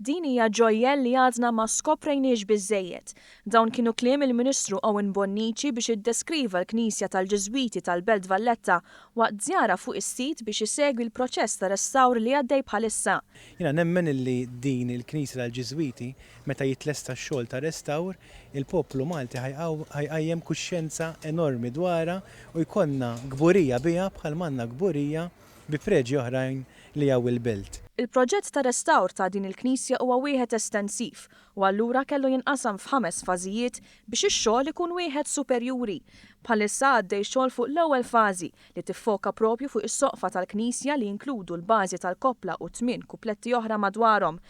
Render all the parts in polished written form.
Din hija ġojjel li għadna ma skoprejniex biżejjed. Dawn kienu kliem il-Ministru Owen Bonnici biex iddeskriva l-Knisja tal-Ġeżwiti tal-Belt Valletta waqt żjara fuq is-sit biex isegwi l-proċess ta' restawr li għaddej bħalissa. Jiena nemmen li din il-Knisja tal-Ġeżwiti meta jitlesta x-xogħol ta' restawr, il-poplu Malti ħajqajjem kuxjenza enormi dwarha u jkollna gburija biha bħal manna gburija bi preġi oħrajn li hawn il-belt. Il-proġett ta' restawr ta' din il-Knisja huwa wieħed estensiv u allura kellu jinqasam f'5 fażijiet biex ix-xogħol ikun wieħed superjuri. Bħalissa għaddej xogħol fuq l-ewwel fażi li tiffoka propju fuq is-soqfa tal-Knisja li jinkludu l-bażi tal-koppla u 8 kupletti oħra madwarhom.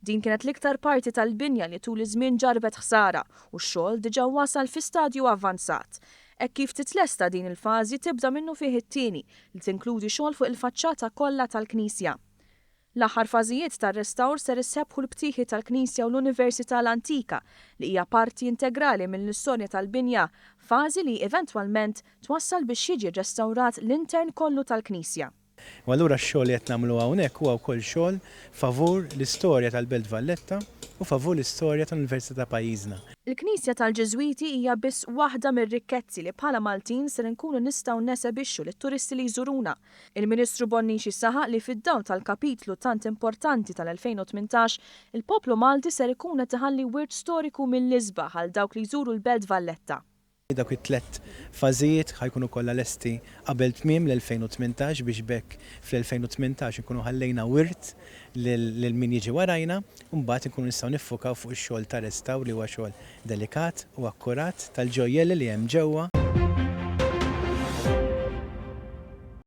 Din kienet l-iktar parti tal-binja li tul iż-żmien ġarbet ħsara u x-xogħol diġà wasal fi stadju avvanzat. Hekk kif titlesta din il-fażi tibda minnu fih it-tieni li tinkludi xogħol fuq il-faċċata kollha tal-Knisja. L-aħħar fażijiet tar-restawr ser issebħu l-btieħi tal-Knisja u l-Università l-Antika li hija parti integrali mill-istorja tal-binja, fażi li eventwalment twassal biex jiġi restawrat l-intern kollu tal-Knisja. U allura x-xogħol li qed nagħmlu hawnhekk huwa wkoll xogħol favur l-istorja tal-Belt Valletta u favur l-istorja tal-Università pajjiżna. Il-Knisja tal-Ġeżwiti hija biss waħda mir-rikkezzi li bħala Maltin ser nkunu nistgħu nesebixxu lit-turisti li jżuruna. Il-Ministru Bonnici saħaq li fid-dawl tal-kapitlu tant importanti tal-2018, il-poplu Malti ser ikun qed iħalli wirt storiku mill-isbaħ għal dawk li jżuru l-Belt Valletta. Dawk it-tlet fażijiet ħajkunu kollha lesti qabel tmiem l-2018 biex bekk fl-2018 ikunu ħallejna wirt lil min jiġi warajna u mbagħad inkunu nistgħu niffokaw fuq ix-xogħol ta' restawr li huwa xogħol delikat u akkurat tal-ġojjel li hemm ġewwa.